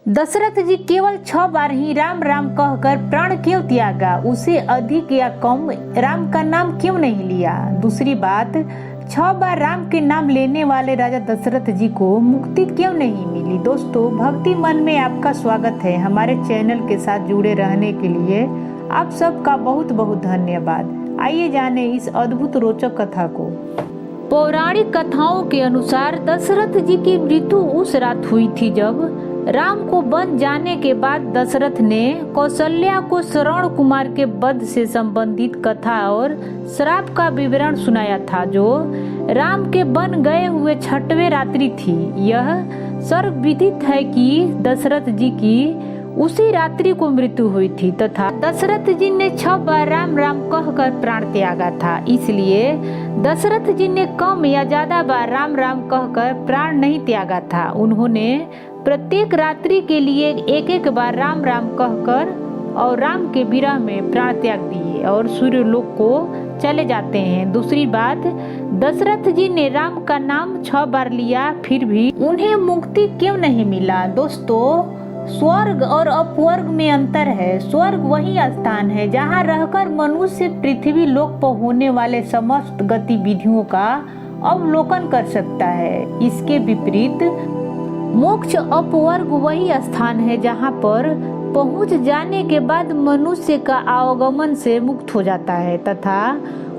दशरथ जी केवल 6 बार ही राम राम कहकर प्राण क्यों त्यागा? उसे अधिक या कम राम का नाम क्यों नहीं लिया? दूसरी बात, 6 बार राम के नाम लेने वाले राजा दशरथ जी को मुक्ति क्यों नहीं मिली? दोस्तों, भक्ति मन में आपका स्वागत है। हमारे चैनल के साथ जुड़े रहने के लिए आप सबका बहुत बहुत धन्यवाद। आइए जाने इस अद्भुत रोचक कथा को। पौराणिक कथाओं के अनुसार दशरथ जी की मृत्यु उस रात हुई थी जब राम को वन जाने के बाद दशरथ ने कौशल्या को श्रवण कुमार के वध से संबंधित कथा और श्राप का विवरण सुनाया था, जो राम के वन गए हुए 6वें रात्रि थी। यह सर्वविदित है कि दशरथ जी की उसी रात्रि को मृत्यु हुई थी तथा दशरथ जी ने 6 बार राम राम कहकर प्राण त्यागा था। इसलिए दशरथ जी ने कम या ज्यादा बार राम राम कहकर प्राण नहीं त्यागा था। उन्होंने प्रत्येक रात्रि के लिए एक एक बार राम राम कहकर और राम के विरह में प्राण त्याग दिए और सूर्यलोक को चले जाते हैं। दूसरी बात, दशरथ जी ने राम का नाम 6 बार लिया, फिर भी उन्हें मुक्ति क्यों नहीं मिला? दोस्तों, स्वर्ग और अपवर्ग में अंतर है। स्वर्ग वही स्थान है जहाँ रहकर मनुष्य पृथ्वी लोक पर होने वाले समस्त गतिविधियों का अवलोकन कर सकता है। इसके विपरीत मोक्ष अपवर्ग वही स्थान है जहाँ पर पहुँच जाने के बाद मनुष्य का आवागमन से मुक्त हो जाता है तथा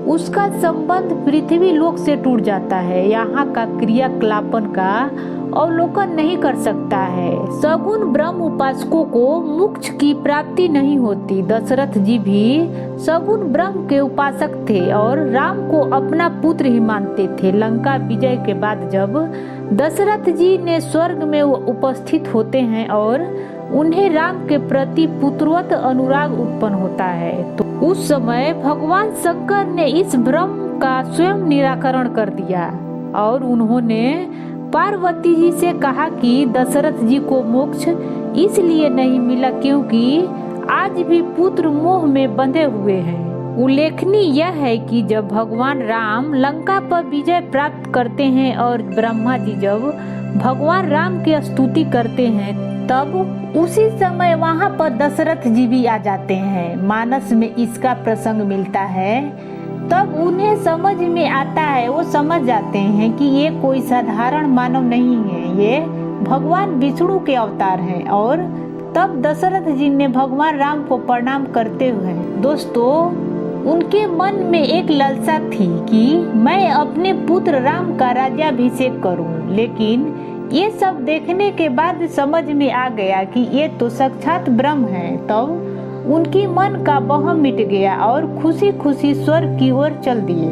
उसका संबंध पृथ्वी लोक से टूट जाता है। यहाँ का क्रियाकलापन का अवलोकन नहीं कर सकता है। सगुण ब्रह्म उपासकों को मोक्ष की प्राप्ति नहीं होती। दशरथ जी भी सगुण ब्रह्म के उपासक थे और राम को अपना पुत्र ही मानते थे। लंका विजय के बाद जब दशरथ जी ने स्वर्ग में उपस्थित होते हैं और उन्हें राम के प्रति पुत्रवत अनुराग उत्पन्न होता है, तो उस समय भगवान शंकर ने इस भ्रम का स्वयं निराकरण कर दिया और उन्होंने पार्वती जी से कहा कि दशरथ जी को मोक्ष इसलिए नहीं मिला क्योंकि आज भी पुत्र मोह में बंधे हुए हैं। उल्लेखनीय यह है कि जब भगवान राम लंका पर विजय प्राप्त करते हैं और ब्रह्मा जी जब भगवान राम की स्तुति करते हैं, तब उसी समय वहां पर दशरथ जी भी आ जाते हैं। मानस में इसका प्रसंग मिलता है, तब उन्हें समझ में आता है, वो समझ जाते हैं कि ये कोई साधारण मानव नहीं है, ये भगवान विष्णु के अवतार हैं। और तब दशरथ जी ने भगवान राम को प्रणाम करते हुए, दोस्तों, उनके मन में एक लालसा थी कि मैं अपने पुत्र राम का राज्याभिषेक करूं। लेकिन ये सब देखने के बाद समझ में आ गया कि ये तो साक्षात ब्रह्म है। तब उनकी मन का वहम मिट गया और खुशी खुशी स्वर्ग की ओर चल दिए।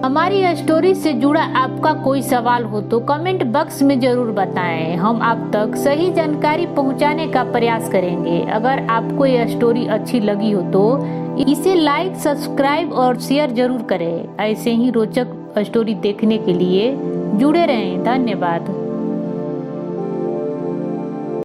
हमारी स्टोरी से जुड़ा आपका कोई सवाल हो तो कमेंट बॉक्स में जरूर बताएं। हम आप तक सही जानकारी पहुंचाने का प्रयास करेंगे। अगर आपको यह स्टोरी अच्छी लगी हो तो इसे लाइक, सब्सक्राइब और शेयर जरूर करें। ऐसे ही रोचक स्टोरी देखने के लिए जुड़े रहें। धन्यवाद।